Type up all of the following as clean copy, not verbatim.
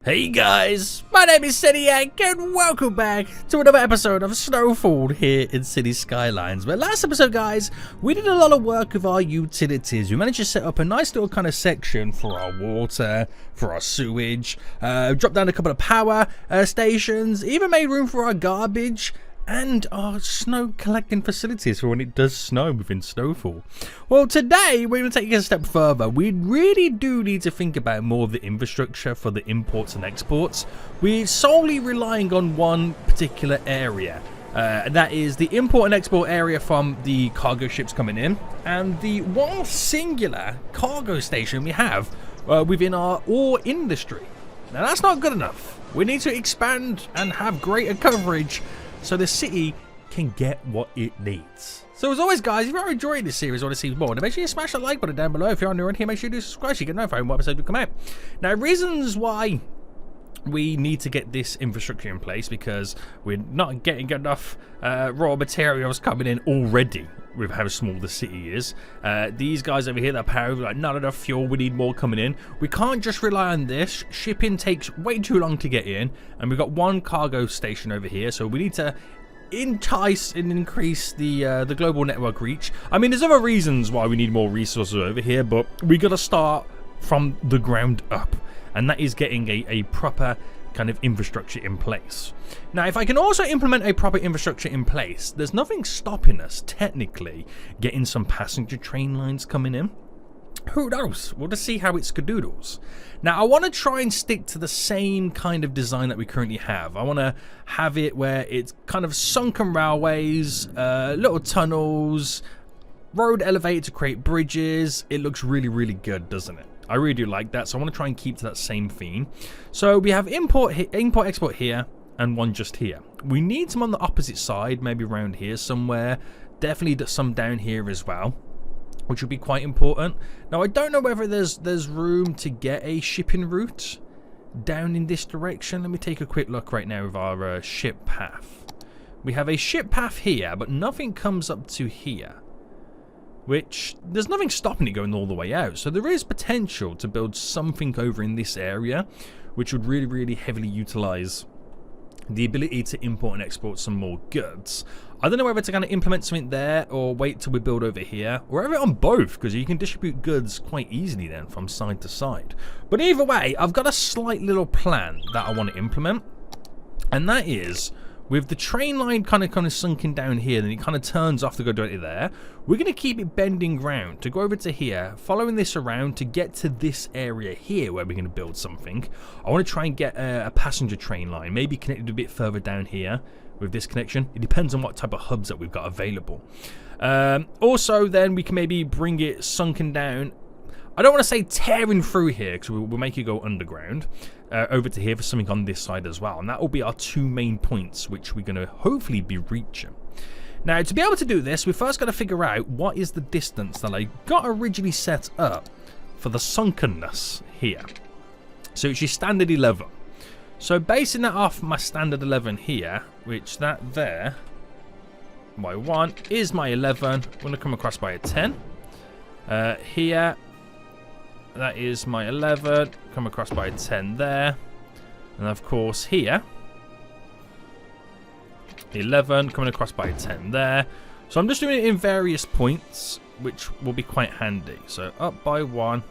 Hey guys, my name is Seniac and welcome back to another episode of SnowFool here in City Skylines. But last episode guys, we did a lot of work with our utilities. We managed to set up a nice little kind of section for our water, for our sewage, dropped down a couple of power stations, even made room for our garbage and our snow collecting facilities for when it does snow within SnowFool. Well, today we're going to take it a step further. We really do need to think about more of the infrastructure for the imports and exports. We're solely relying on one particular area. And that is the import and export area from the cargo ships coming in, and the one singular cargo station we have within our ore industry. Now that's not good enough. We need to expand and have greater coverage so the city can get what it needs. So as always guys, if you're enjoying this series or want to see more, then make sure you smash that like button down below. If you're new around here, make sure you do subscribe so you get notified when what episode will come out. Now reasons why we need to get this infrastructure in place, because we're not getting enough raw materials coming in already with how small the city is. These guys over here that power, like, not enough fuel, we need more coming in. We can't just rely on this. Shipping takes way too long to get in, and we've got one cargo station over here, so we need to entice and increase the global network reach. I mean, there's other reasons why we need more resources over here, but we got to start from the ground up, and that is getting a proper kind of infrastructure in place. Now, if I can also implement a proper infrastructure in place, there's nothing stopping us technically getting some passenger train lines coming in. Who knows? We'll just see how it skadoodles. Now, I want to try and stick to the same kind of design that we currently have. I want to have it where it's kind of sunken railways, little tunnels, road elevator to create bridges. It looks really, really good, doesn't it? I really do like that, so I want to try and keep to that same theme. So we have import, export here, and one just here. We need some on the opposite side, maybe around here somewhere. Definitely some down here as well, which would be quite important. Now I don't know whether there's room to get a shipping route down in this direction. Let me take a quick look right now with our ship path. We have a ship path here, but nothing comes up to here, which there's nothing stopping it going all the way out. So there is potential to build something over in this area, which would really, really heavily utilize the ability to import and export some more goods. I don't know whether to kind of implement something there or wait till we build over here, or have it on both, because you can distribute goods quite easily then from side to side. But either way, I've got a slight little plan that I want to implement, and that is, with the train line kind of sunken down here, then it kind of turns off to go directly there. We're going to keep it bending round to go over to here, following this around to get to this area here where we're going to build something. I want to try and get a passenger train line, maybe connected a bit further down here with this connection. It depends on what type of hubs that we've got available. Also, then we can maybe bring it sunken down. I don't want to say tearing through here, because we'll make it go underground. Over to here for something on this side as well, and that will be our two main points which we're going to hopefully be reaching. Now, to be able to do this, we first got to figure out what is the distance that I got originally set up for the sunkenness here. So it's your standard 11. So basing that off my standard 11 here, which that there, my 1 is my 11. I'm going to come across by a 10. Here, that is my 11, come across by a 10 there. And of course here, 11, coming across by a 10 there. So I'm just doing it in various points, which will be quite handy. So up by 1.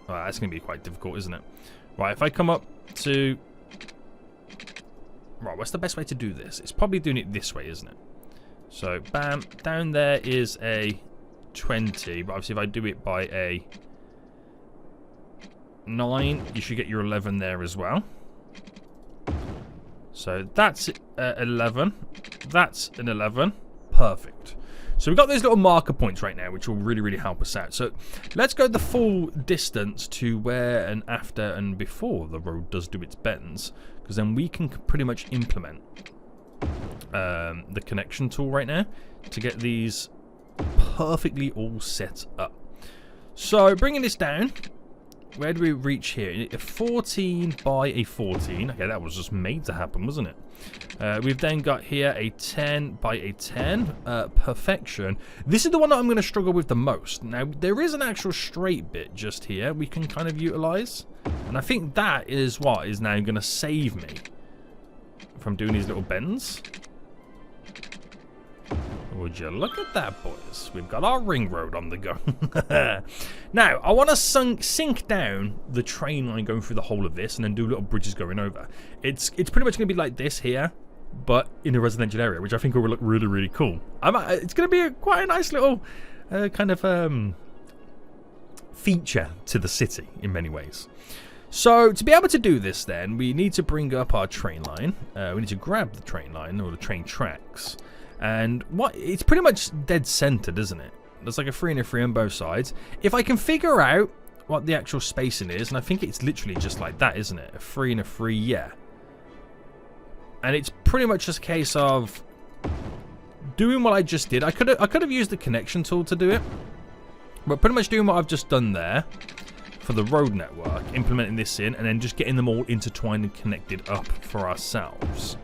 Oh, that's going to be quite difficult, isn't it? Right, if I come up to... Right, what's the best way to do this? It's probably doing it this way, isn't it? So, bam, down there is a 20, but obviously if I do it by a 9, you should get your 11 there as well. So that's 11, that's an 11, perfect. So we've got those little marker points right now, which will really, really help us out. So let's go the full distance to where and after and before the road does do its bends, because then we can pretty much implement the connection tool right now to get these perfectly all set up. So bringing this down, where do we reach here? A 14 by a 14. Okay, that was just made to happen, wasn't it? We've then got here a 10 by a 10. Perfection. This is the one that I'm going to struggle with the most. Now, there is an actual straight bit just here we can kind of utilize. And I think that is what is now going to save me from doing these little bends. Would you look at that, boys? We've got our ring road on the go. Now, I want to sink down the train line going through the whole of this and then do little bridges going over. It's pretty much going to be like this here, but in a residential area, which I think will look really, really cool. It's going to be quite a nice little kind of feature to the city in many ways. So, to be able to do this then, we need to bring up our train line. We need to grab the train line, or the train tracks. And it's pretty much dead centered, isn't it? There's like a 3 and a 3 on both sides. If I can figure out what the actual spacing is, and I think it's literally just like that, isn't it? A 3 and a 3, yeah. And it's pretty much just a case of doing what I just did. I could have used the connection tool to do it, but pretty much doing what I've just done there for the road network, implementing this in, and then just getting them all intertwined and connected up for ourselves.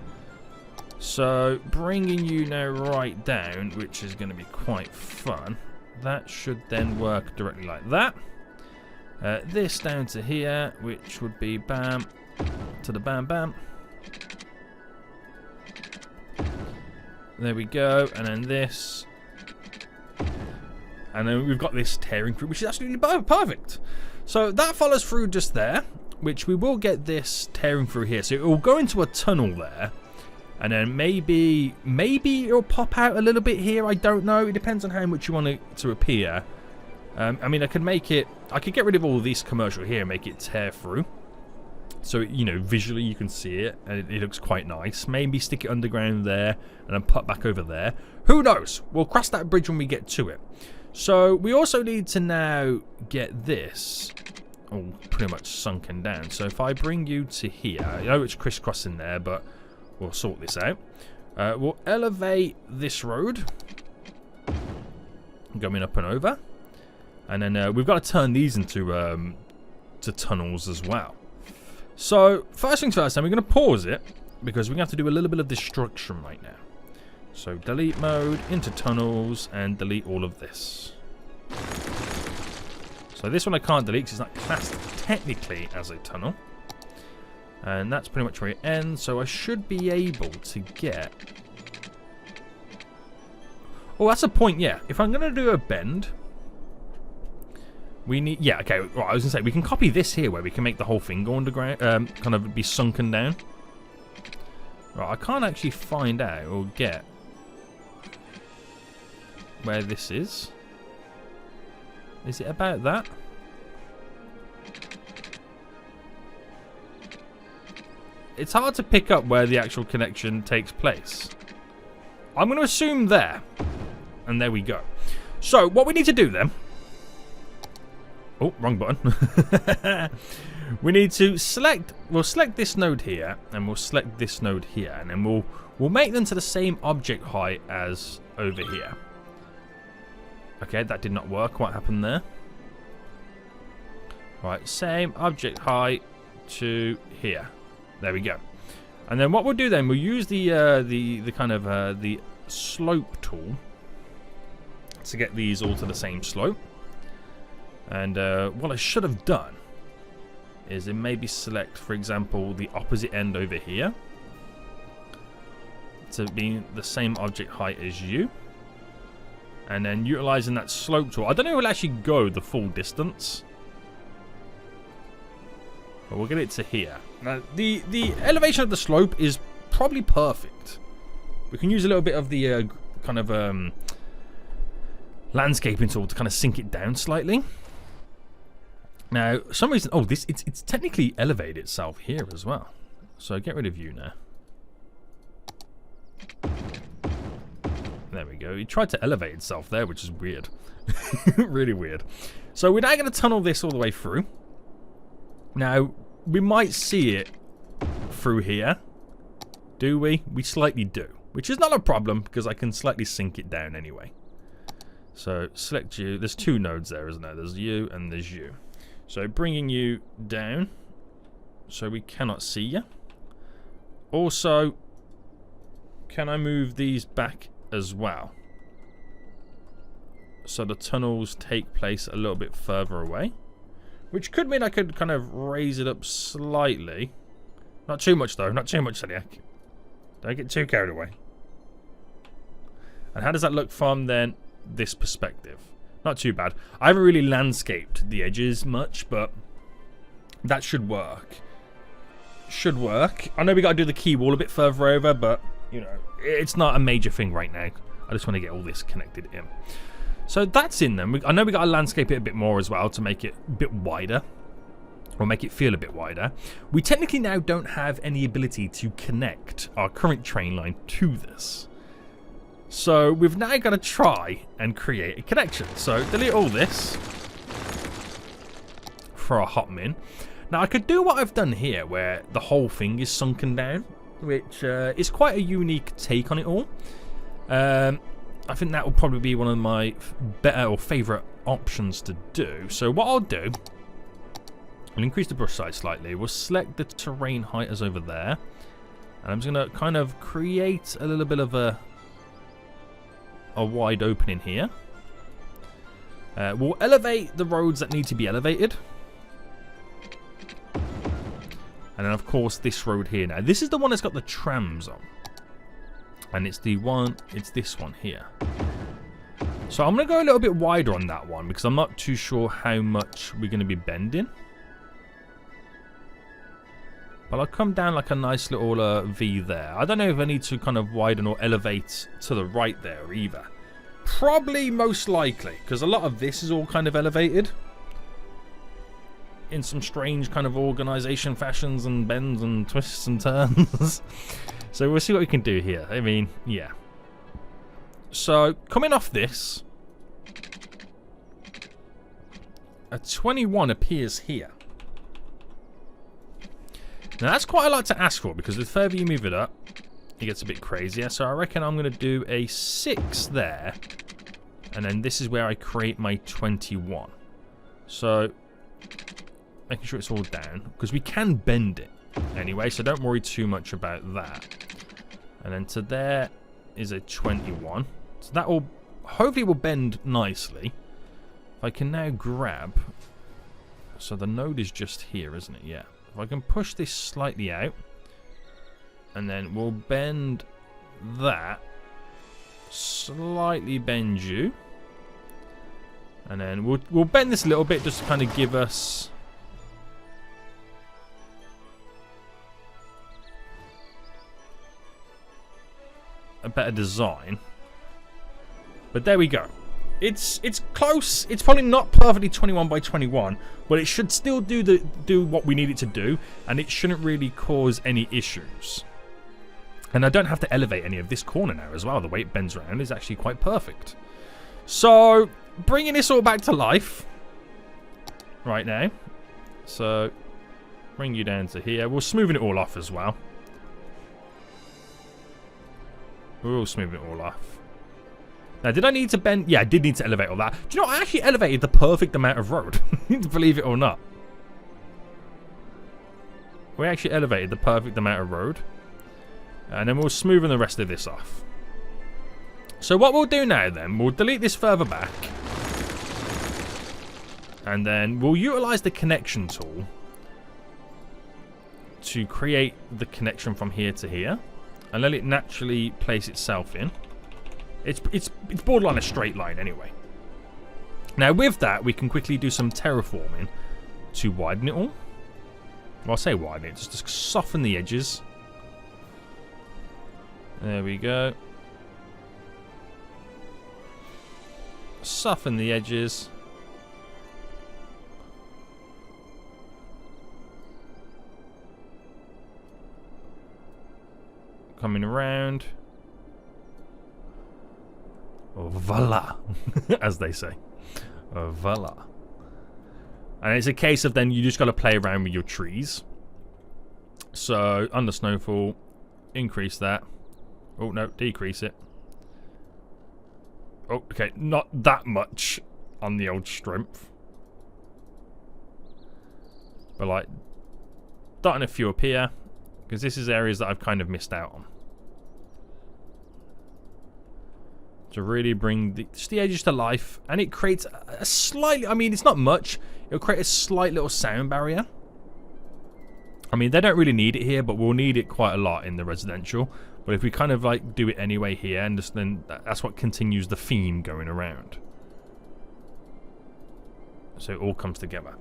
So, bringing you now right down, which is going to be quite fun. That should then work directly like that. This down to here, which would be bam to the bam bam. There we go, and then this. And then we've got this tearing through, which is absolutely perfect. So, that follows through just there, which we will get this tearing through here. So, it will go into a tunnel there. And then maybe it'll pop out a little bit here. I don't know. It depends on how much you want it to appear. I mean, I could get rid of all of these commercial here and make it tear through. So, you know, visually you can see it. And it looks quite nice. Maybe stick it underground there and then pop back over there. Who knows? We'll cross that bridge when we get to it. So, we also need to now get this all pretty much sunken down. So, if I bring you to here. I know it's crisscrossing there, but we'll sort this out. We'll elevate this road going up and over, and then we've got to turn these into to tunnels as well. So first things first, then we're going to pause it because we're going to have to do a little bit of destruction right now. So delete mode, into tunnels, and delete all of this. So this one I can't delete because it's not classed technically as a tunnel. And that's pretty much where it ends, so I should be able to get... Oh, that's a point, yeah. If I'm going to do a bend, we need... Yeah, okay, well, I was going to say, we can copy this here where we can make the whole thing go underground, kind of be sunken down. Right, I can't actually find out or get where this is. Is it about that? It's hard to pick up where the actual connection takes place. I'm going to assume there. And there we go. So, what we need to do then... Oh, wrong button. We need to select... We'll select this node here. And we'll select this node here. And then we'll make them to the same object height as over here. Okay, that did not work. What happened there? Right, same object height to here. There we go. And then what we'll do then, we'll use the kind of the slope tool to get these all to the same slope. And what I should have done is then maybe select, for example, the opposite end over here to be the same object height as you. And then utilizing that slope tool. I don't know if it'll actually go the full distance. But we'll get it to here. Now, the elevation of the slope is probably perfect. We can use a little bit of the kind of landscaping tool to kind of sink it down slightly. Now, for some reason... Oh, it's technically elevated itself here as well. So get rid of you now. There we go. It tried to elevate itself there, which is weird. Really weird. So we're now going to tunnel this all the way through. Now, we might see it through here. Do we? We slightly do. Which is not a problem, because I can slightly sink it down anyway. So, select you. There's two nodes there, isn't there? There's you and there's you. So bringing you down so we cannot see you. Also, can I move these back as well? So the tunnels take place a little bit further away. Which could mean I could kind of raise it up slightly. Not too much though, not too much, Seniac. Don't get too carried away. And how does that look from then this perspective? Not too bad. I haven't really landscaped the edges much, but that should work. Should work. I know we got to do the key wall a bit further over, but you know, it's not a major thing right now. I just want to get all this connected in. So that's in them. I know we got to landscape it a bit more as well to make it a bit wider. Or make it feel a bit wider. We technically now don't have any ability to connect our current train line to this. So we've now got to try and create a connection. So delete all this for our hot min. Now I could do what I've done here where the whole thing is sunken down, which is quite a unique take on it all. I think that will probably be one of my better or favourite options to do. So what I'll do, I'll increase the brush size slightly. We'll select the terrain height as over there. And I'm just going to kind of create a little bit of a wide opening here. We'll elevate the roads that need to be elevated. And then of course this road here now. This is the one that's got the trams on. And it's this one here. So I'm going to go a little bit wider on that one because I'm not too sure how much we're going to be bending. But I'll come down like a nice little V there. I don't know if I need to kind of widen or elevate to the right there either. Probably most likely, because a lot of this is all kind of elevated. In some strange kind of organization fashions and bends and twists and turns. So we'll see what we can do here. I mean, yeah. So, coming off this, a 21 appears here. Now that's quite a lot to ask for because the further you move it up, it gets a bit crazier. So I reckon I'm going to do a 6 there. And then this is where I create my 21. So, making sure it's all down. Because we can bend it anyway, so don't worry too much about that. And then to there is a 21. So that will, hopefully will bend nicely. If I can now grab, so the node is just here, isn't it? Yeah. If I can push this slightly out, and then we'll bend that, slightly bend you, and then we'll bend this a little bit just to kind of give us a better design. But there we go. It's close. It's probably not perfectly 21 by 21, but it should still do what we need it to do, and it shouldn't really cause any issues. And I don't have to elevate any of this corner now as well. The way it bends around is actually quite perfect. So, bringing this all back to life right now. So, bring you down to here. We're smoothing it all off as well. We're all smoothing it all off. Now, did I need to bend? Yeah, I did need to elevate all that. Do you know, I actually elevated the perfect amount of road. Believe it or not. We actually elevated the perfect amount of road. And then we'll smoothen the rest of this off. So what we'll do now then, we'll delete this further back. And then we'll utilize the connection tool to create the connection from here to here. And let it naturally place itself in. It's borderline a straight line anyway. Now with that, we can quickly do some terraforming to widen it all. Well, I'll say widen it, just to soften the edges. There we go. Soften the edges. Coming around. Voila, as they say. Voila. And it's a case of then you just got to play around with your trees. So, under SnowFool, increase that. Oh, no, decrease it. Oh, okay, not that much on the old strength. But like dotting a few up here, because this is areas that I've kind of missed out on. To really bring just the edges to life, and it creates a slightly, I mean, it's not much, it'll create a slight little sound barrier. I mean, they don't really need it here, but we'll need it quite a lot in the residential. But if we kind of like do it anyway here, and just then that's what continues the theme going around. So it all comes together.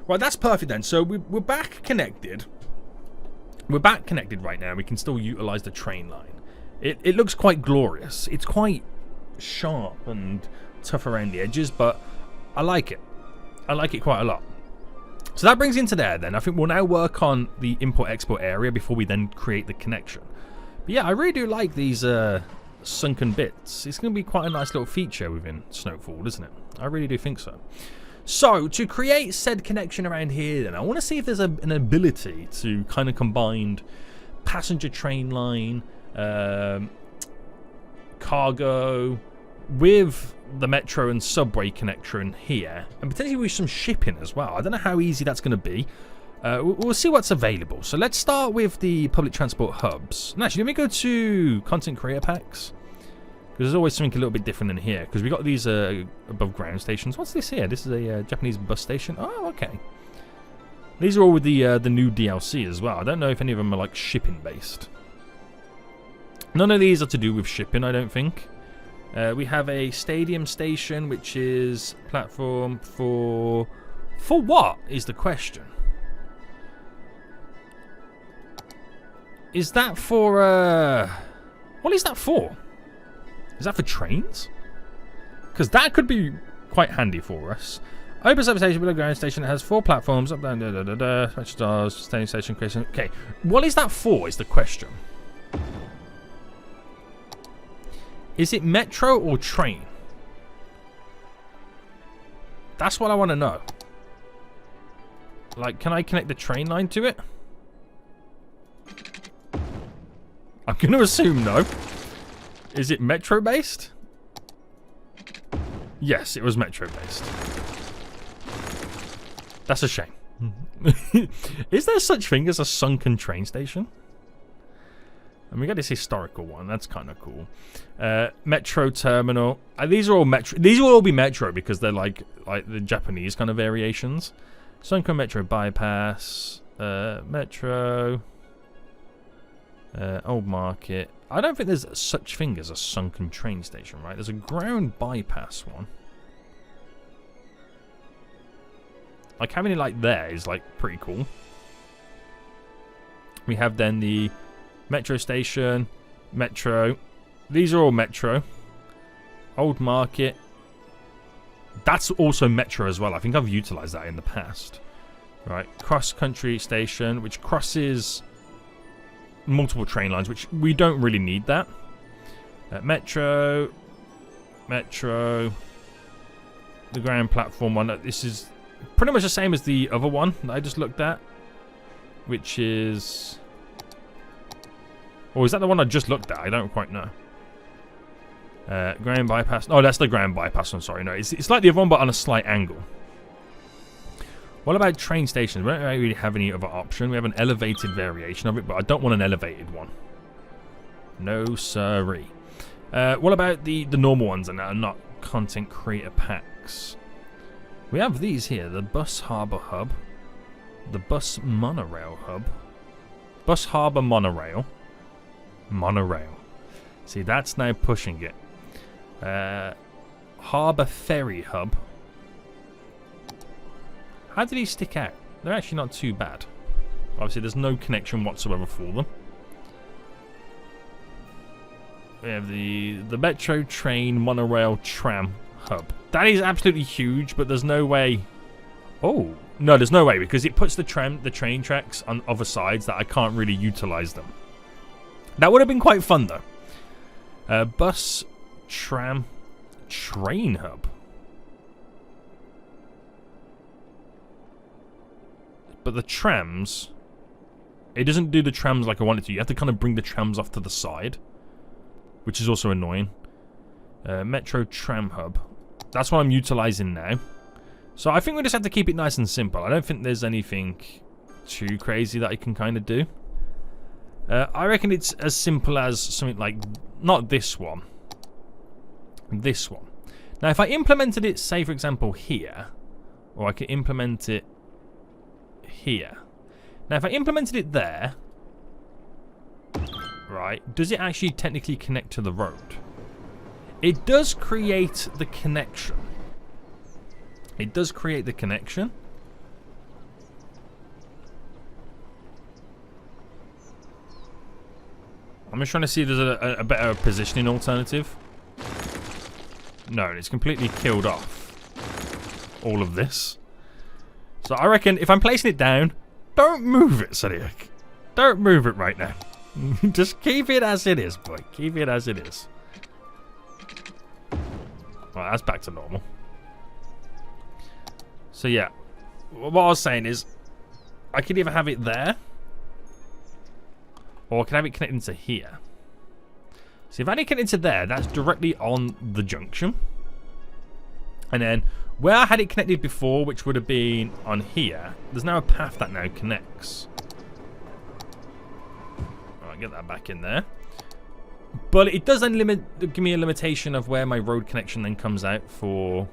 Right, that's perfect then. So we're back connected. We're back connected right now. We can still utilize the train line. It looks quite glorious. It's quite sharp and tough around the edges, but I like it. I like it quite a lot. So that brings into there then. I think we'll now work on the import-export area before we then create the connection. But yeah, I really do like these sunken bits. It's going to be quite a nice little feature within SnowFool, isn't it? I really do think so. So, to create said connection around here then, I want to see if there's an ability to kind of combine passenger train line, cargo, with the metro and subway connection here, and potentially with some shipping as well. I don't know how easy that's going to be. We'll see what's available. So let's start with the public transport hubs. And actually, let me go to content creator packs, because there's always something a little bit different in here, because we got these above ground stations. What's this here? This is a Japanese bus station. Oh, okay. These are all with the new DLC as well. I don't know if any of them are like shipping based. None of these are to do with shipping, I don't think. We have a stadium station, which is platform for what is the question? Is that for what is that for? Is that for trains? Because that could be quite handy for us. Open substation below ground station has 4 platforms up, down, match stars, stadium station creation. Okay, what is that for? Is the question. Is it metro or train? That's what I want to know. Like, can I connect the train line to it? I'm going to assume no. Is it metro based? Yes, it was metro based. That's a shame. Is there such thing as a sunken train station? And we got this historical one. That's kind of cool. Metro terminal. These are all metro. These will all be metro because they're like the Japanese kind of variations. Sunken metro bypass. Metro. Old market. I don't think there's such thing as a sunken train station, right? There's a ground bypass one. Like having it like there is like pretty cool. We have then the metro station, metro. These are all metro. Old market. That's also metro as well. I think I've utilized that in the past. Right. Cross country station, which crosses multiple train lines, which we don't really need that. Metro. Metro. The ground platform one. This is pretty much the same as the other one that I just looked at. Which is... Or is that the one I just looked at? I don't quite know. Ground bypass. Oh, that's the ground bypass one. Sorry, no. It's like the other one, but on a slight angle. What about train stations? We don't really have any other option. We have an elevated variation of it, but I don't want an elevated one. No siree. What about the normal ones and not content creator packs? We have these here. The bus harbour hub. The bus monorail hub. Bus harbour monorail. Monorail. See, that's now pushing it. Harbour ferry hub. How did he stick out? They're actually not too bad. Obviously, there's no connection whatsoever for them. We have the metro, train, monorail, tram hub. That is absolutely huge, but there's no way... Oh, no, there's no way, because it puts the train tracks on other sides that I can't really utilize them. That would have been quite fun, though. Bus, tram, train hub. But the trams, it doesn't do the trams like I want it to. You have to kind of bring the trams off to the side, which is also annoying. Metro tram hub. That's what I'm utilizing now. So I think we just have to keep it nice and simple. I don't think there's anything too crazy that I can kind of do. I reckon it's as simple as something like, not this one, this one. Now, if I implemented it, say, for example, here, or I could implement it here. Now, if I implemented it there, right, does it actually technically connect to the road? It does create the connection. It does create the connection. I'm just trying to see if there's a better positioning alternative. No, it's completely killed off all of this. So I reckon if I'm placing it down, don't move it, Zodiac. Don't move it right now. Just keep it as it is, boy. Keep it as it is. Right, that's back to normal. So yeah, what I was saying is, I could either have it there, or I can have it connected to here. So if I connect into there, that's directly on the junction. And then where I had it connected before, which would have been on here, there's now a path that now connects. Alright, get that back in there. But it does then give me a limitation of where my road connection then comes out for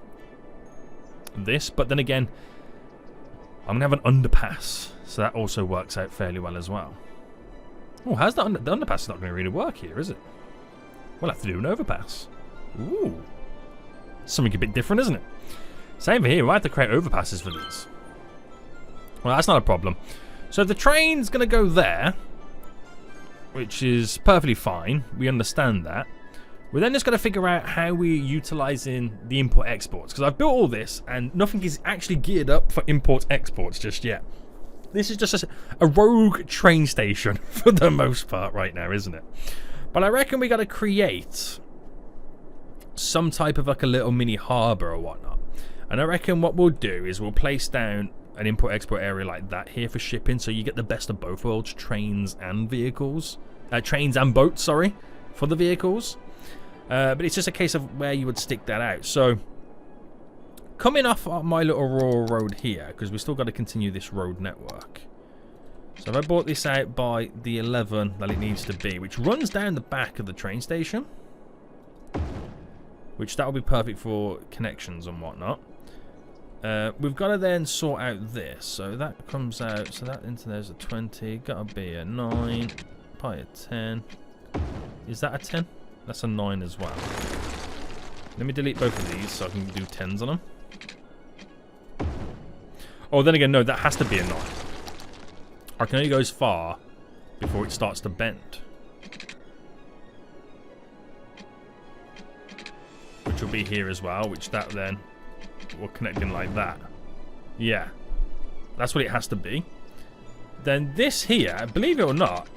this. But then again, I'm going to have an underpass. So that also works out fairly well as well. Oh, how's the underpass is not going to really work here, is it? We'll have to do an overpass. Ooh. Something a bit different, isn't it? Same here. We'll have to create overpasses for these. Well, that's not a problem. So the train's going to go there, which is perfectly fine. We understand that. We're then just going to figure out how we're utilizing the import-exports. Because I've built all this, and nothing is actually geared up for import-exports just yet. This is just a rogue train station for the most part right now, isn't it? But I reckon we got to create some type of like a little mini harbour or whatnot. And I reckon what we'll do is we'll place down an import-export area like that here for shipping, so you get the best of both worlds, trains and vehicles. Trains and boats, sorry, for the vehicles. But it's just a case of where you would stick that out. So, coming off my little rural road here, because we've still got to continue this road network. So if I brought this out by the 11 that it needs to be, which runs down the back of the train station, which that will be perfect for connections and whatnot. We've got to then sort out this. So that comes out, so that into there's a 20, got to be a 9, probably a 10. Is that a 10? That's a 9 as well. Let me delete both of these so I can do 10s on them. Oh, then again, no, that has to be a 9. I can only go as far before it starts to bend. Which will be here as well, which that then will connect in like that. Yeah. That's what it has to be. Then this here, believe it or not,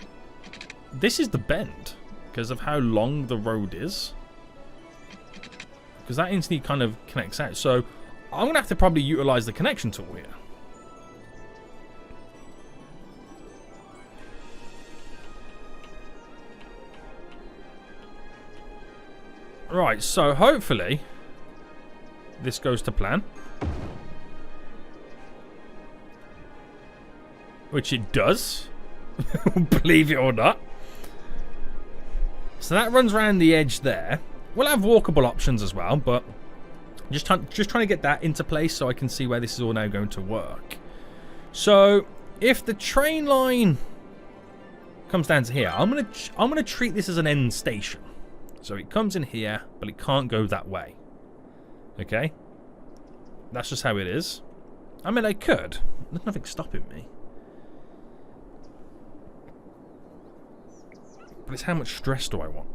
this is the bend because of how long the road is. Because that instantly kind of connects out. So I'm going to have to probably utilize the connection tool here. Right, so hopefully this goes to plan. Which it does. Believe it or not. So that runs around the edge there. We'll have walkable options as well, but just trying to get that into place so I can see where this is all now going to work. So if the train line comes down to here, I'm gonna treat this as an end station. So it comes in here, but it can't go that way. Okay? That's just how it is. I mean, I could. There's nothing stopping me. But it's how much stress do I want?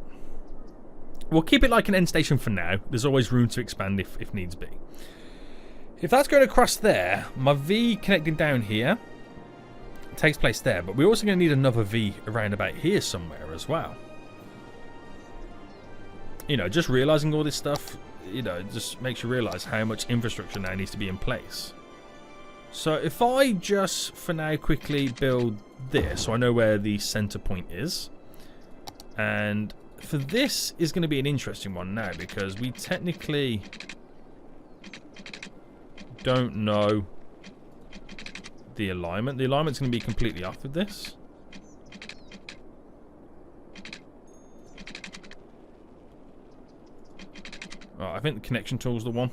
We'll keep it like an end station for now. There's always room to expand if needs be. If that's going across there, my V connecting down here takes place there. But we're also going to need another V around about here somewhere as well. You know, just realizing all this stuff, you know, just makes you realize how much infrastructure now needs to be in place. So if I just, for now, quickly build this, so I know where the center point is. And for this is going to be an interesting one now, because we technically don't know the alignment. The alignment's going to be completely off with this. Right, I think the connection tool's the one.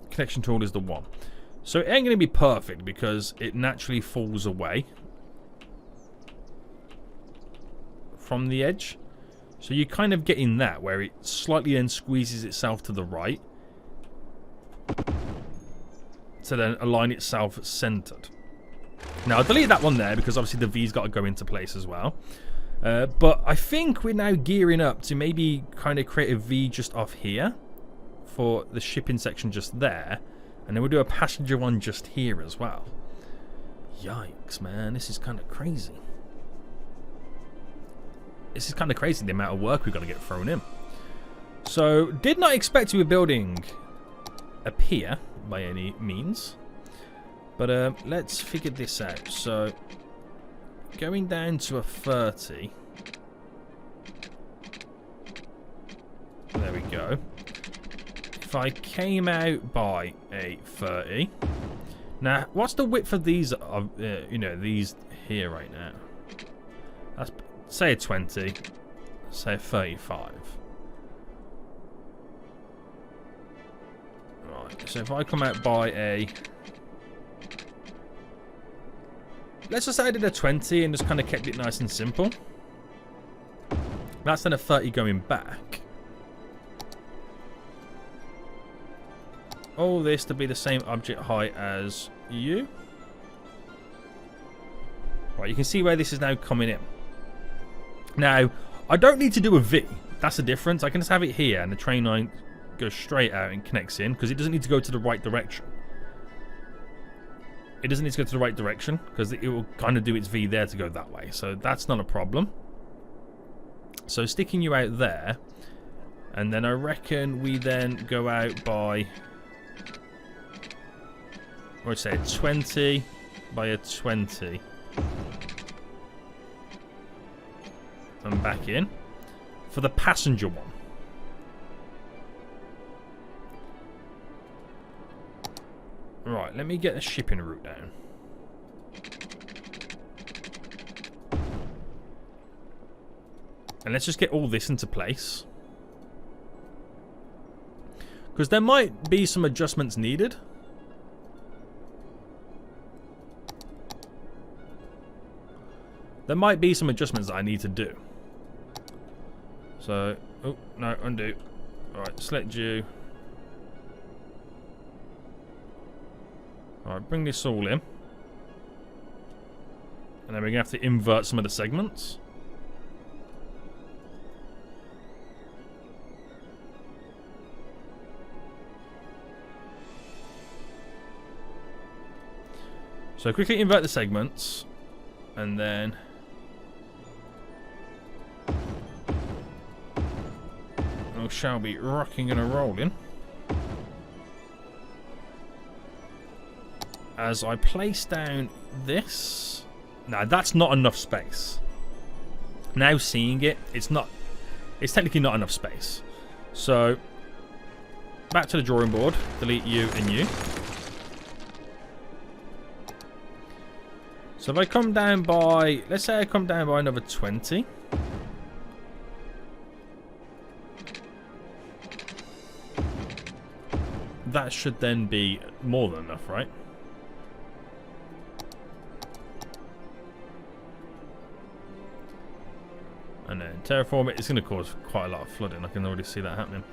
Connection tool is the one. So it ain't going to be perfect because it naturally falls away from the edge. So you're kind of getting that where it slightly then squeezes itself to the right to then align itself centered. Now I'll delete that one there because obviously the V's got to go into place as well. But I think we're now gearing up to maybe kind of create a V just off here for the shipping section just there. And then we'll do a passenger one just here as well. Yikes, man. This is kind of crazy. This is kind of crazy, the amount of work we've got to get thrown in. So, did not expect to be building a pier by any means. But let's figure this out. So, going down to a 30. There we go. If I came out by a 30. Now, what's the width of these, you know, these here right now? That's, say a 20. Say a 35. Right, so if I come out by a... Let's just say I did a 20 and just kind of kept it nice and simple. That's then a 30 going back. All this to be the same object height as you. Right, you can see where this is now coming in. Now, I don't need to do a V. That's the difference. I can just have it here and the train line goes straight out and connects in because it doesn't need to go to the right direction. It doesn't need to go to the right direction because it will kind of do its V there to go that way. So that's not a problem. So sticking you out there. And then I reckon we then go out by... I'd say a 20 by a 20. And back in. For the passenger one. Right, let me get the shipping route down. And let's just get all this into place. Because there might be some adjustments needed. There might be some adjustments that I need to do. So, oh, no, undo. Alright, select you. Alright, bring this all in. And then we're going to have to invert some of the segments. So quickly invert the segments. And then... we shall be rocking and a-rolling. As I place down this... Now, that's not enough space. Now seeing it, it's technically not enough space. So, back to the drawing board. Delete you and you. So if I come down by... Let's say I come down by another 20. That should then be more than enough, right? And then terraform it. It's going to cause quite a lot of flooding. I can already see that happening.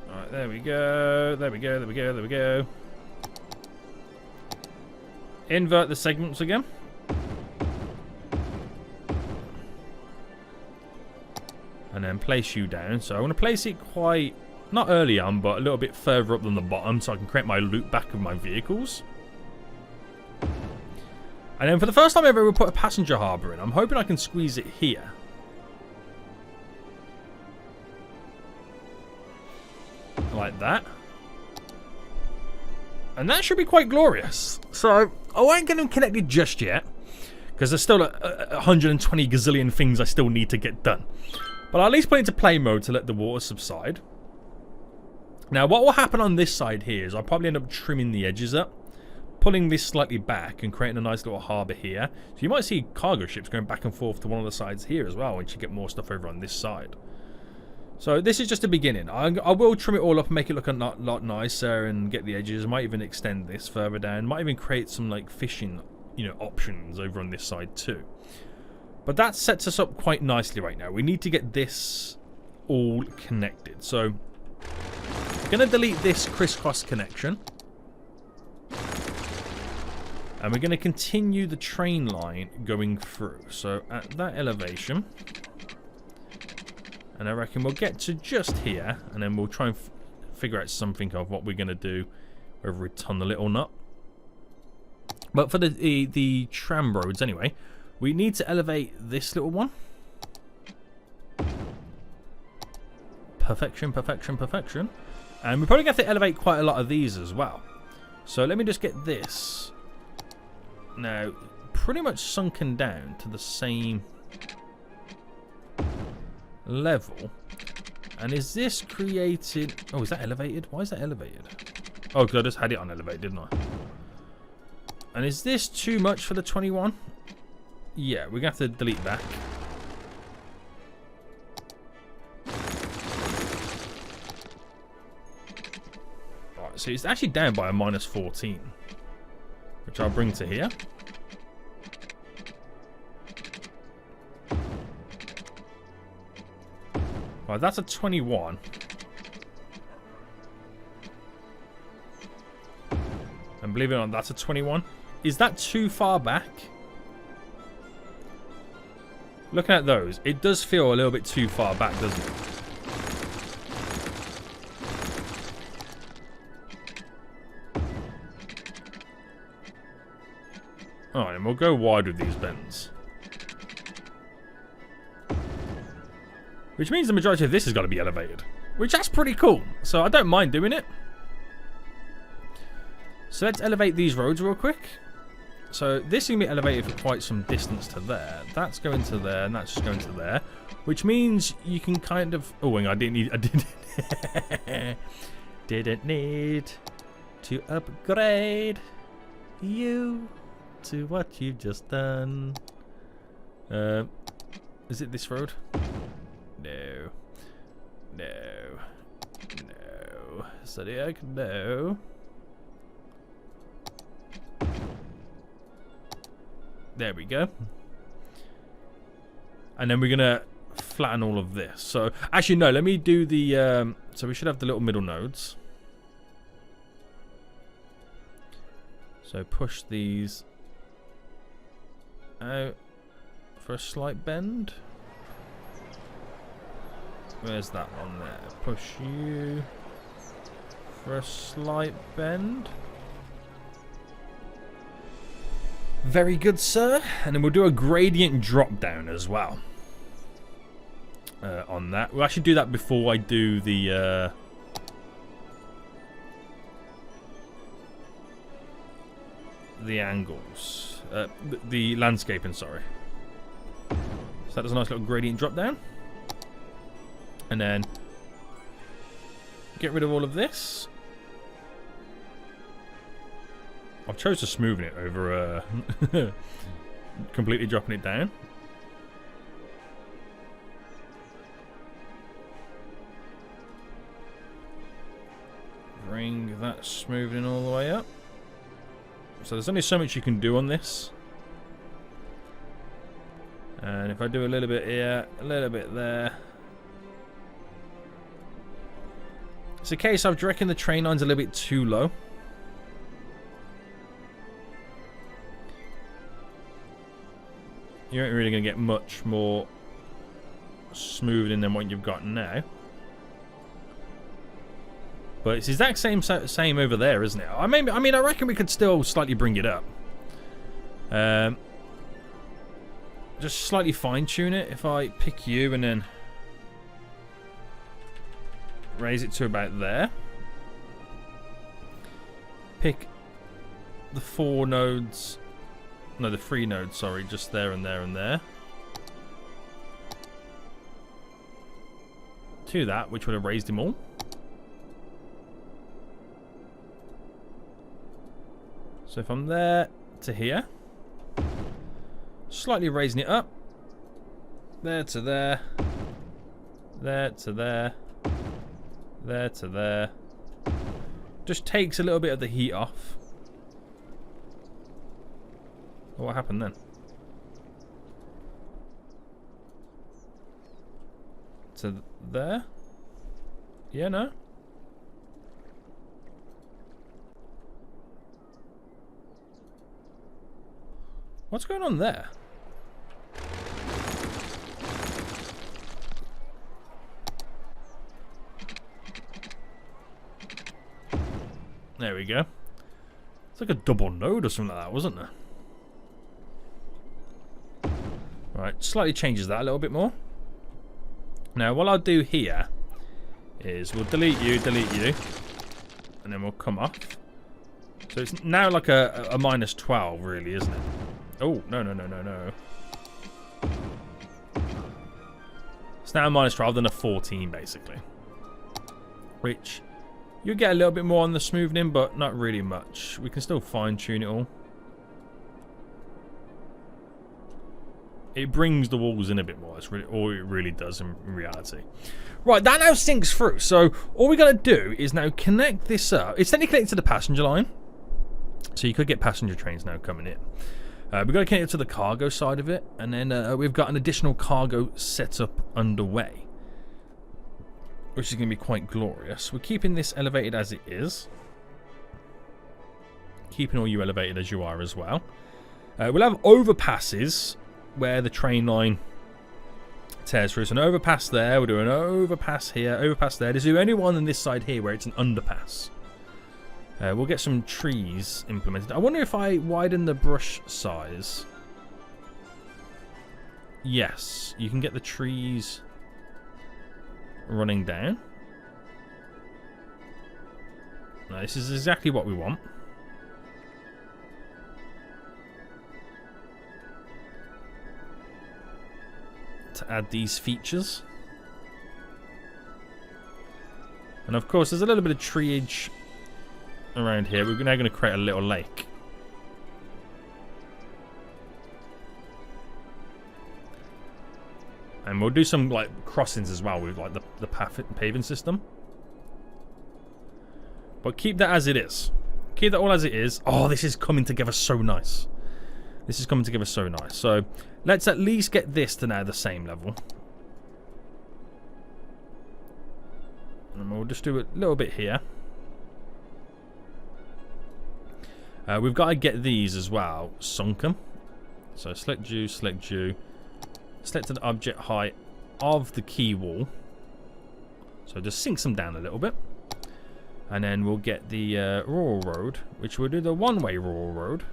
Alright, there we go. There we go. There we go. There we go. Invert the segments again. And then place you down. So I want to place it quite, not early on, but a little bit further up than the bottom so I can create my loop back of my vehicles. And then for the first time ever, we'll put a passenger harbour in. I'm hoping I can squeeze it here. Like that. And that should be quite glorious. So I won't get them connected just yet. because there's still 120 gazillion things I still need to get done. But I'll at least put it into play mode to let the water subside. Now, what will happen on this side here is I'll probably end up trimming the edges up, pulling this slightly back and creating a nice little harbour here. So you might see cargo ships going back and forth to one of the sides here as well once you get more stuff over on this side. So this is just a beginning. I will trim it all up and make it look a lot nicer and get the edges. I might even extend this further down. Might even create some like fishing, you know, options over on this side too. But that sets us up quite nicely right now. We need to get this all connected. So I'm going to delete this crisscross connection. And we're going to continue the train line going through. So at that elevation. And I reckon we'll get to just here. And then we'll try and figure out something of what we're going to do. Whether we ton the little nut. But for the tram roads anyway. We need to elevate this little one. Perfection, perfection, perfection. And we're probably going to have to elevate quite a lot of these as well. So let me just get this. Now, pretty much sunken down to the same level. And is this created... Oh, is that elevated? Why is that elevated? Oh, because I just had it on elevated, didn't I? And is this too much for the 21? Yeah, we're going to have to delete that. Alright, so it's actually down by a -14. Which I'll bring to here. Right, that's a 21. And believe it or not, that's a 21. Is that too far back? Looking at those, it does feel a little bit too far back, doesn't it? Alright, and we'll go wide with these bends. Which means the majority of this has got to be elevated. Which, that's pretty cool. So I don't mind doing it. So let's elevate these roads real quick. So this is going to be elevated for quite some distance to there. That's going to there, and that's just going to there. Which means you can kind of... Oh, hang on, didn't need to upgrade you to what you've just done. Is it this road? No. No. No. Zodiac, no. There we go. And then we're going to flatten all of this. So, actually, no, let me do the... so we should have the little middle nodes. So push these out for a slight bend. Where's that one there? Push you for a slight bend. Very good, sir. And then we'll do a gradient drop down as well. On that. We'll actually do that before I do the... the angles. The landscaping, sorry. So that does a nice little gradient drop down. And then get rid of all of this. I've chose to smoothen it over completely dropping it down. Bring that smoothing all the way up. So there's only so much you can do on this. And if I do a little bit here, a little bit there. It's a case of, do you reckon the train line's a little bit too low? You ain't really going to get much more smoothing than what you've got now. But it's the exact same over there, isn't it? I mean, I reckon we could still slightly bring it up. Just slightly fine-tune it. If I pick you and then raise it to about there. Pick the 4 nodes No, the 3 nodes, sorry. Just there and there and there. To that, which would have raised them all. So from there to here. Slightly raising it up. There to there. There to there. There to there. Just takes a little bit of the heat off. What happened then? To there? Yeah, no? What's going on there? There we go. It's like a double node or something like that, wasn't there? Right, slightly changes that a little bit more. Now, what I'll do here is we'll delete you, and then we'll come off. So it's now like a -12, really, isn't it? Oh, no. It's now a -12 than a 14, basically. Which, you get a little bit more on the smoothing, but not really much. We can still fine-tune it all. It brings the walls in a bit more. That's really all it really does in reality. Right, that now sinks through. So all we got to do is now connect this up. It's technically connected to the passenger line. So you could get passenger trains now coming in. We've got to connect it to the cargo side of it. And then we've got an additional cargo setup underway, which is going to be quite glorious. We're keeping this elevated as it is. Keeping all you elevated as you are as well. We'll have overpasses where the train line tears through. So an overpass there. We'll do an overpass here. Overpass there. There's the only one on this side here where it's an underpass. We'll get some trees implemented. I wonder if I widen the brush size. Yes. You can get the trees running down. Now, this is exactly what we want. To add these features. And of course there's a little bit of treeage around here. We're now going to create a little lake. And we'll do some like crossings as well with like the paving system. But keep that as it is. Keep that all as it is. Oh, this is coming together so nice. This is coming together so nice. So let's at least get this to now the same level. And we'll just do a little bit here. We've got to get these as well sunken. So select you, select you. Select the object height of the key wall. So just sinks them down a little bit. And then we'll get the rural road, which will do the one-way rural road.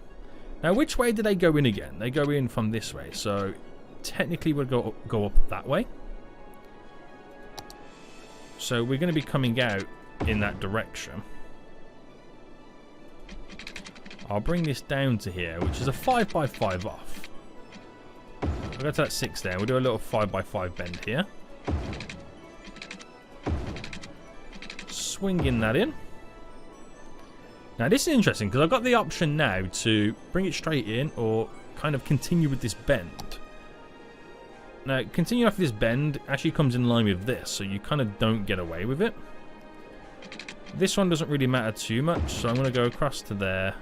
Now, which way do they go in again? They go in from this way. So technically we'll go up that way. So we're going to be coming out in that direction. I'll bring this down to here, which is a 5x5 off. We'll go to that 6 there. We'll do a little 5x5 bend here. Swinging that in. Now this is interesting because I've got the option now to bring it straight in or kind of continue with this bend. Now continue off this bend actually comes in line with this, so you kind of don't get away with it. This one doesn't really matter too much, so I'm going to go across to there.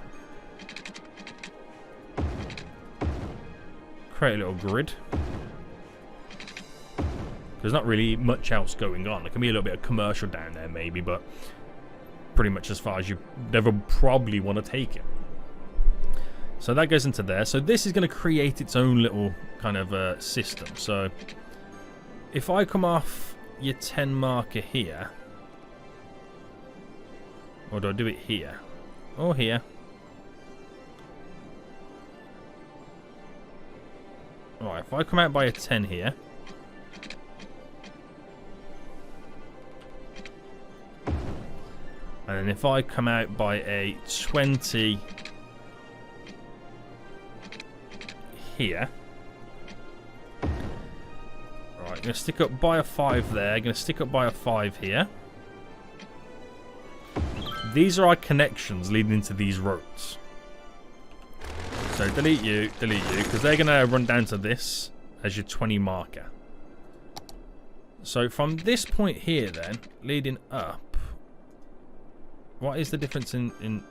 Create a little grid. There's not really much else going on. There can be a little bit of commercial down there maybe, but pretty much as far as you never probably want to take it. So that goes into there. So this is going to create its own little kind of system. So if I come off your 10 marker here, or do I do it here? Or here? Alright, if I come out by a 10 here, and then if I come out by a 20 here. Right, going to stick up by a 5 there. Going to stick up by a 5 here. These are our connections leading into these roads. So delete you, because they're going to run down to this as your 20 marker. So from this point here then, leading up, what is the difference in...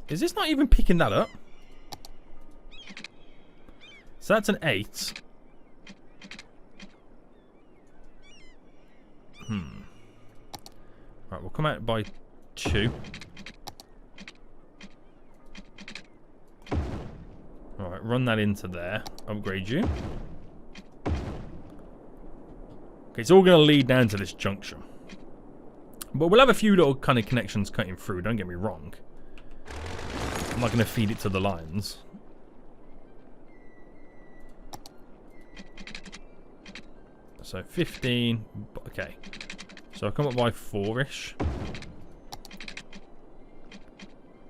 Is this not even picking that up? So that's an 8. Right, we'll come out by 2. Alright, run that into there. Upgrade you. Okay, it's all going to lead down to this junction. But we'll have a few little kind of connections cutting through, don't get me wrong. I'm not going to feed it to the lines. So 15. Okay. So I'll come up by 4-ish.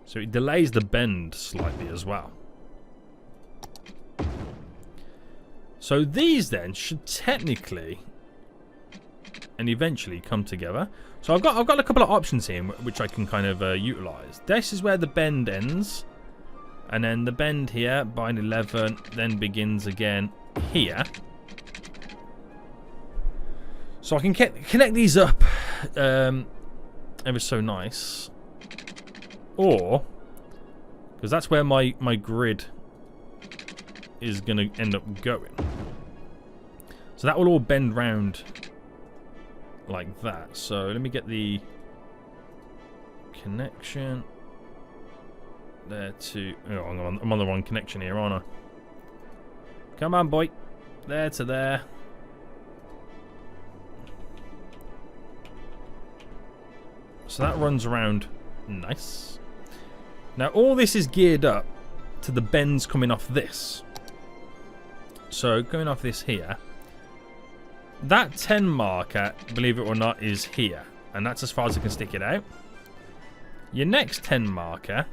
So it delays the bend slightly as well. So these then should technically and eventually come together. So I've got a couple of options here which I can kind of utilize. This is where the bend ends, and then the bend here by an 11 then begins again here. So I can connect these up ever so nice. Or, because that's where my grid is going to end up going. So that will all bend round like that. So let me get the connection there to... Oh, I'm on the wrong connection here, aren't I? Come on, boy. There to there. So that runs around nice. Now all this is geared up to the bends coming off this. So going off this here, that 10 marker, believe it or not, is here, and that's as far as I can stick it out. Your next 10 marker,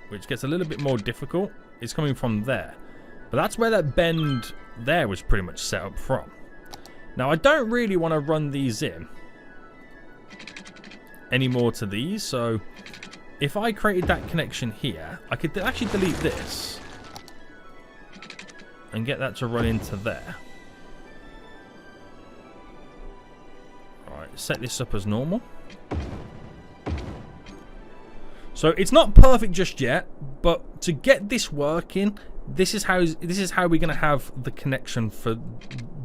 which gets a little bit more difficult, is coming from there. But that's where that bend there was pretty much set up from. Now I don't really want to run these in any more to these, so if I created that connection here, I could actually delete this and get that to run into there. Alright, set this up as normal. So it's not perfect just yet, but to get this working, this is how we're going to have the connection for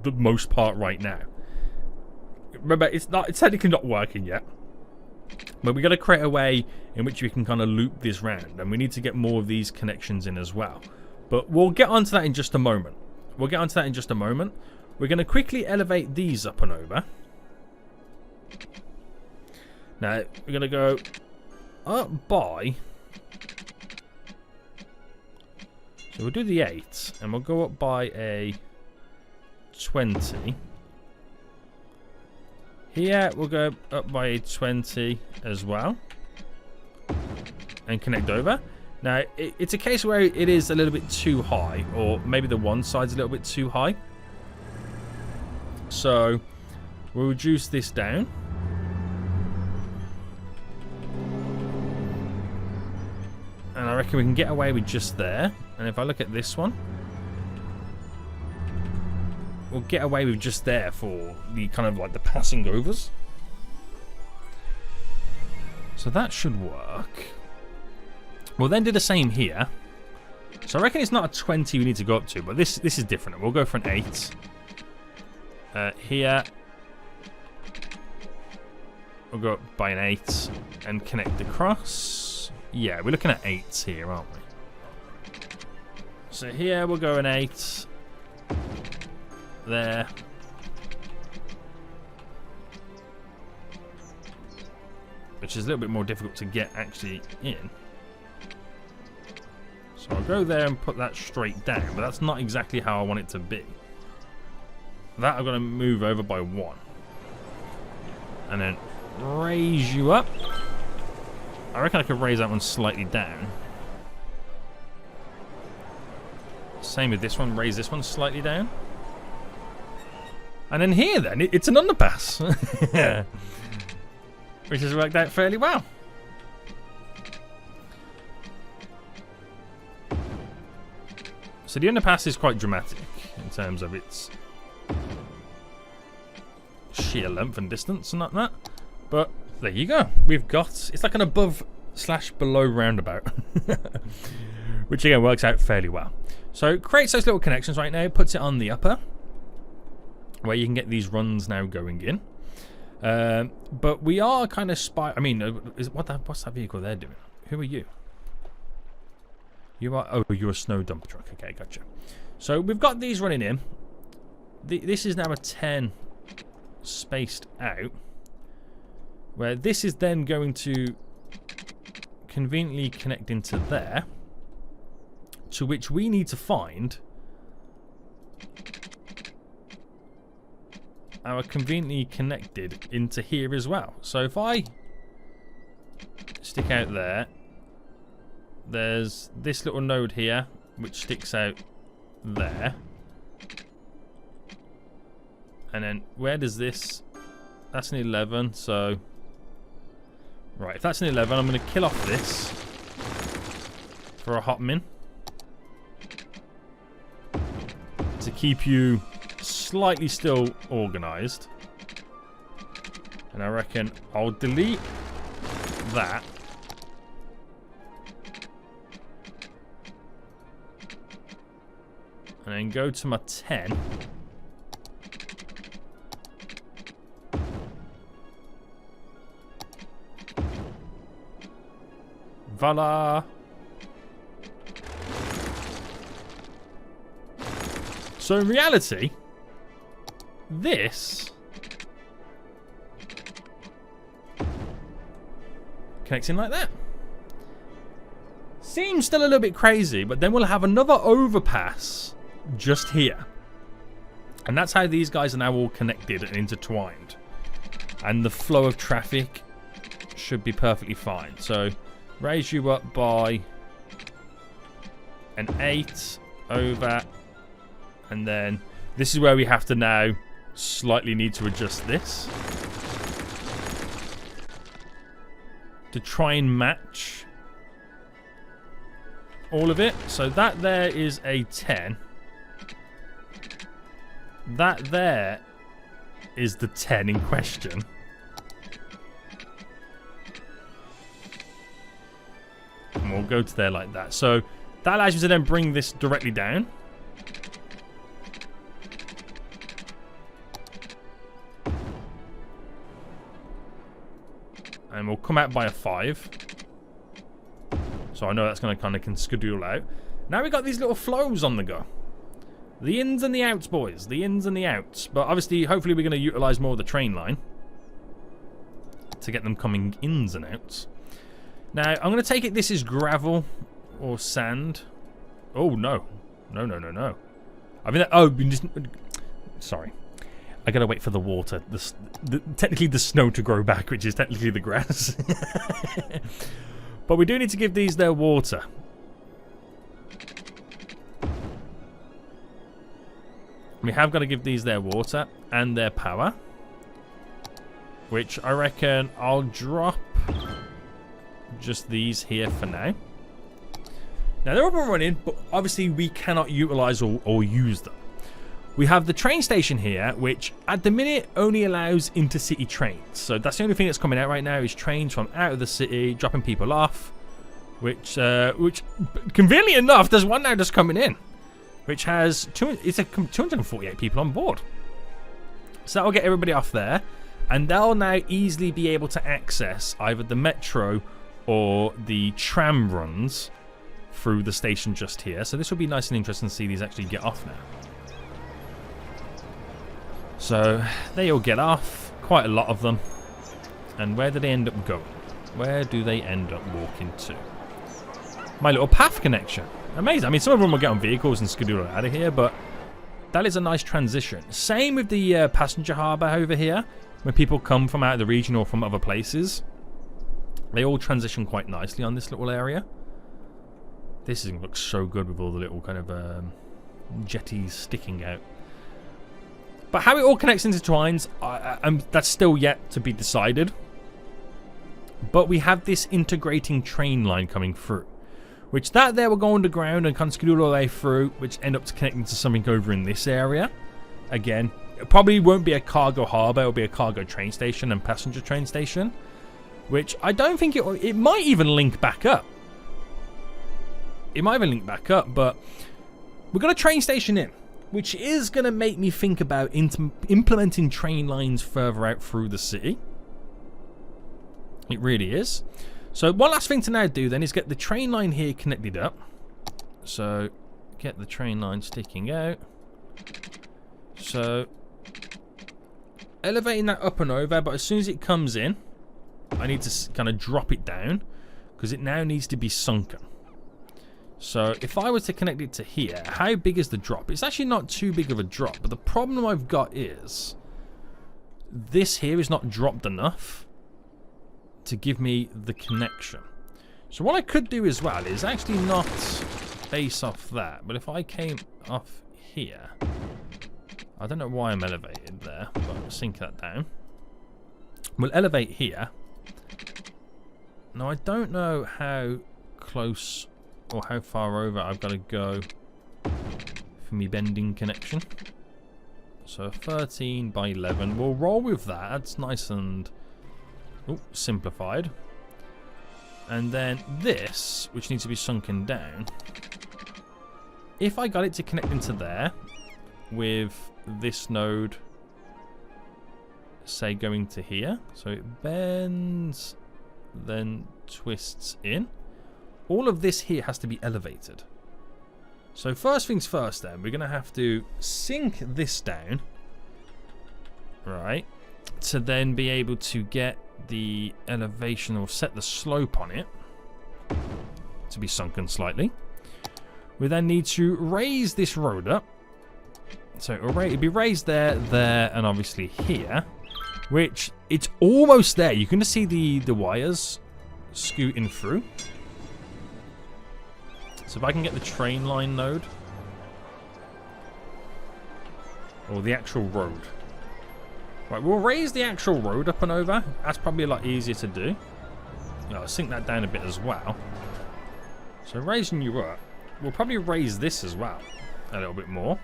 the most part right now. Remember, it's technically not working yet. But we got to create a way in which we can kind of loop this round, and we need to get more of these connections in as well. But we'll get onto that in just a moment. We're going to quickly elevate these up and over. Now we're going to go up by... So we'll do the 8, and we'll go up by a 20. Here we'll go up by a 20 as well, and connect over. Now it's a case where it is a little bit too high, or maybe the one side's a little bit too high. So we'll reduce this down. And I reckon we can get away with just there. And if I look at this one, we'll get away with just there for the kind of like the passing overs. So that should work. We'll then do the same here. So I reckon it's not a 20 we need to go up to, but this is different. We'll go for an 8. Here we'll go up by an 8 and connect across. Yeah, we're looking at 8s here, aren't we? So here we'll go an 8. There. Which is a little bit more difficult to get actually in. So I'll go there and put that straight down, but that's not exactly how I want it to be. That I'm going to move over by 1. And then raise you up. I reckon I could raise that one slightly down. Same with this one. Raise this one slightly down. And then here, then, it's an underpass. Which has worked out fairly well. So the underpass is quite dramatic in terms of its sheer length and distance and like that. But there you go. We've got, it's like an above/below roundabout. Which again works out fairly well. So it creates those little connections right now, puts it on the upper, where you can get these runs now going in. But we are kind of what's that vehicle they're doing? Who are you? You are, oh, you're a snow dump truck. Okay, gotcha. So we've got these running in. This is now a 10 spaced out, where this is then going to conveniently connect into there, to which we need to find our conveniently connected into here as well. So if I stick out there, there's this little node here which sticks out there, and then where does this, that's an 11, so right, if that's an 11, I'm going to kill off this for a hot min to keep you slightly still organized. And I reckon I'll delete that, and then go to my 10. Voila! So in reality, this connects in like that. Seems still a little bit crazy, but then we'll have another overpass just here. And that's how these guys are now all connected and intertwined. And the flow of traffic should be perfectly fine. So raise you up by an 8 over, and then this is where we have to now slightly need to adjust this to try and match all of it. So that there is a 10. That there is the 10 in question. And we'll go to there like that. So that allows you to then bring this directly down. And we'll come out by a 5. So I know that's going to kind of schedule out. Now we've got these little flows on the go. The ins and the outs, boys. The ins and the outs. But obviously, hopefully we're going to utilise more of the train line to get them coming ins and outs. Now, I'm going to take it this is gravel or sand. Oh, no. No, no, no, no. I mean, sorry. I got to wait for the water. Technically the snow to grow back, which is technically the grass. But we do need to give these their water. We have got to give these their water and their power, which I reckon I'll drop just these here for now. Now they're up and running, but obviously we cannot utilize or use them. We have the train station here, which at the minute only allows intercity trains. So that's the only thing that's coming out right now is trains from out of the city dropping people off, which conveniently enough, there's one now just coming in, which has 248 people on board. So that'll get everybody off there, and they'll now easily be able to access either the metro or the tram runs through the station just here. So this will be nice and interesting to see these actually get off now. So they all get off, quite a lot of them. And where do they end up going? Where do they end up walking to? My little path connection. Amazing. I mean, some of them will get on vehicles and skedaddle out of here, but that is a nice transition. Same with the passenger harbour over here. When people come from out of the region or from other places, they all transition quite nicely on this little area. This looks so good with all the little kind of jetties sticking out. But how it all connects into twines, that's still yet to be decided. But we have this integrating train line coming through, which that there will go underground and kind of scoot all the way through, which end up connecting to something over in this area. Again, it probably won't be a cargo harbour, it'll be a cargo train station and passenger train station, which I don't think it might even link back up. It might even link back up, but we've got a train station in, which is going to make me think about implementing train lines further out through the city. It really is. So one last thing to now do then is get the train line here connected up. So get the train line sticking out. So elevating that up and over, but as soon as it comes in, I need to kind of drop it down because it now needs to be sunken. So if I was to connect it to here, how big is the drop? It's actually not too big of a drop, but the problem I've got is this here is not dropped enough to give me the connection. So what I could do as well is actually not base off that, but if I came off here, I don't know why I'm elevated there, but I'll sink that down. We'll elevate here. Now I don't know how close or how far over I've got to go for me bending connection. So 13 by 11. We'll roll with that. That's nice and simplified. And then this, which needs to be sunken down, if I got it to connect into there with this node, say going to here, so it bends, then twists in. All of this here has to be elevated. So first things first then, we're going to have to sink this down, right, to then be able to get the elevation or set the slope on it to be sunken slightly. We then need to raise this road up. So it'll be raised there, and obviously here, which it's almost there. You can just see the wires scooting through. So if I can get the train line node, or the actual road. Right, we'll raise the actual road up and over. That's probably a lot easier to do. I'll sink that down a bit as well. So raising you up, we'll probably raise this as well a little bit more.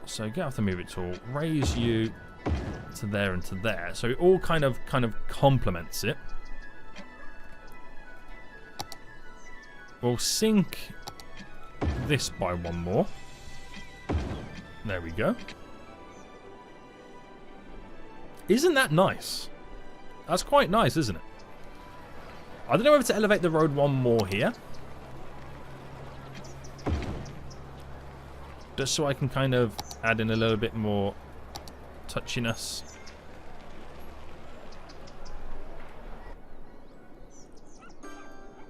So get off the move it tool, raise you to there and to there. So it all kind of complements it. We'll sink this by one more. There we go. Isn't that nice? That's quite nice, isn't it? I don't know whether to elevate the road one more here. Just so I can kind of add in a little bit more touchiness.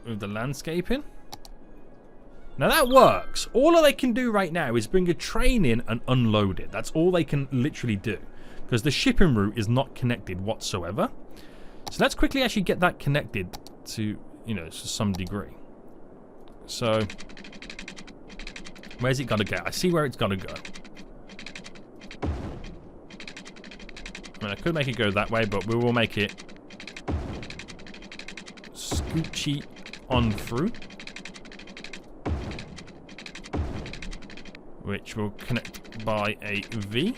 With the landscaping. Now that works. All they can do right now is bring a train in and unload it. That's all they can literally do. Because the shipping route is not connected whatsoever. So let's quickly actually get that connected to, to some degree. So, where's it got to go? I see where it's got to go. I mean, I could make it go that way, but we will make it scoochy on through. Which will connect by a V.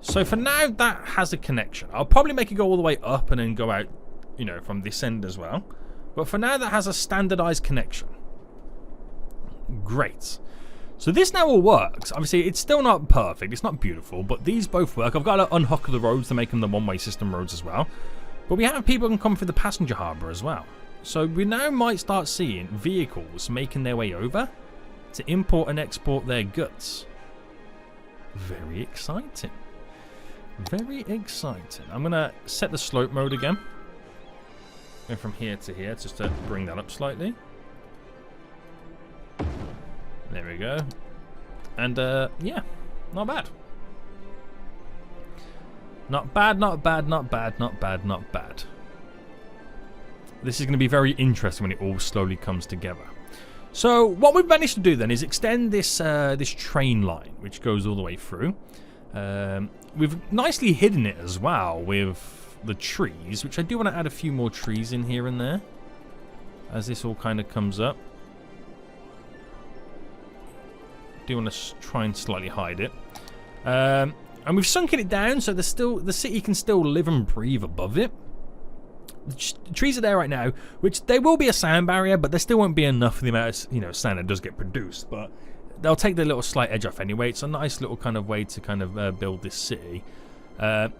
So for now, that has a connection. I'll probably make it go all the way up and then go out, from this end as well. But for now, that has a standardized connection. Great. So this now all works. Obviously, it's still not perfect. It's not beautiful, but these both work. I've got to unhook the roads to make them the one-way system roads as well. But we have people who can come through the passenger harbour as well. So we now might start seeing vehicles making their way over to import and export their goods. Very exciting. Very exciting. I'm going to set the slope mode again. Go from here to here just to bring that up slightly. There we go. And, yeah, not bad. Not bad, not bad, not bad, not bad, not bad. This is going to be very interesting when it all slowly comes together. So what we've managed to do then is extend this this train line, which goes all the way through. We've nicely hidden it as well with the trees, which I do want to add a few more trees in here and there as this all kind of comes up. Do want to try and slightly hide it. And we've sunken it down so the city can still live and breathe above it. The trees are there right now, which they will be a sound barrier, but there still won't be enough for the amount of sound that does get produced. But they'll take the little slight edge off anyway. It's a nice little kind of way to kind of build this city.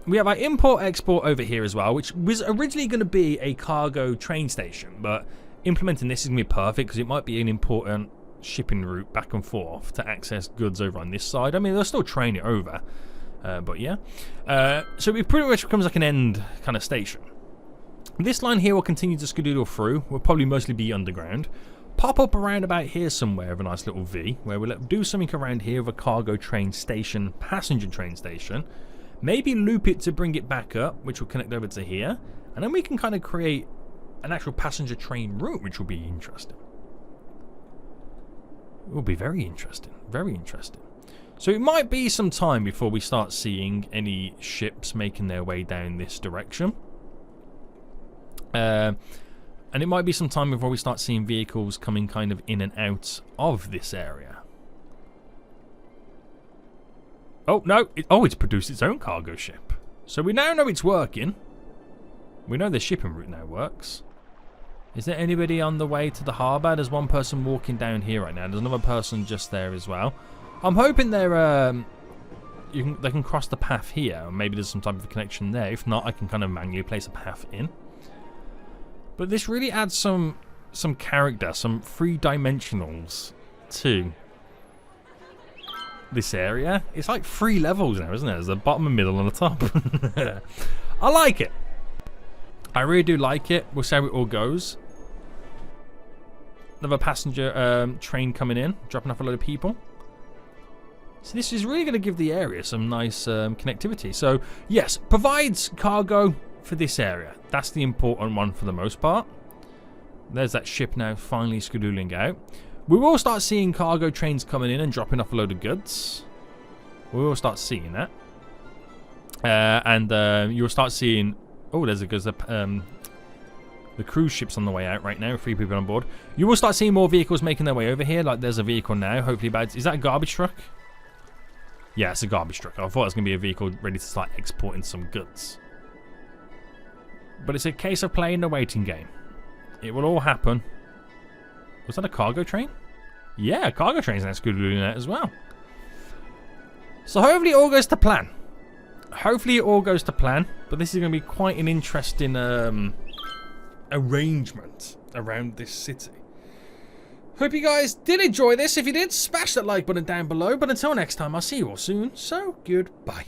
We have our import-export over here as well, which was originally going to be a cargo train station, but implementing this is going to be perfect because it might be an important shipping route back and forth to access goods over on this side. I mean, they'll still train it over, but yeah. So it pretty much becomes like an end kind of station. This line here will continue to skedoodle through. We'll probably mostly be underground. Pop up around about here somewhere with a nice little V, where we'll do something around here with a cargo train station, passenger train station. Maybe loop it to bring it back up, which will connect over to here. And then we can kind of create an actual passenger train route, which will be interesting. It will be very interesting. Very interesting. So it might be some time before we start seeing any ships making their way down this direction. And it might be some time before we start seeing vehicles coming kind of in and out of this area. Oh, no. It's produced its own cargo ship. So we now know it's working. We know the shipping route now works. Is there anybody on the way to the harbour? There's one person walking down here right now. There's another person just there as well. I'm hoping they're... they can cross the path here. Or maybe there's some type of connection there. If not, I can kind of manually place a path in. But this really adds some character, some three-dimensionals to this area. It's like 3 levels now, isn't it? There's the bottom, and middle, and the top. I like it. I really do like it. We'll see how it all goes. Another passenger train coming in, dropping off a load of people. So this is really going to give the area some nice connectivity. So yes, provides cargo for this area. That's the important one for the most part. There's that ship now finally skedoodling out. We will start seeing cargo trains coming in and dropping off a load of goods. We will start seeing that. And you'll start seeing... Oh, there's the cruise ship's on the way out right now. 3 people on board. You will start seeing more vehicles making their way over here. Like there's a vehicle now. Hopefully bad. Is that a garbage truck? Yeah, it's a garbage truck. I thought it was going to be a vehicle ready to start exporting some goods. But it's a case of playing the waiting game. It will all happen. Was that a cargo train? Yeah, a cargo train's now scootering out as well. So hopefully it all goes to plan. Hopefully it all goes to plan. But this is going to be quite an interesting arrangement around this city. Hope you guys did enjoy this. If you did, smash that like button down below. But until next time, I'll see you all soon. So, goodbye.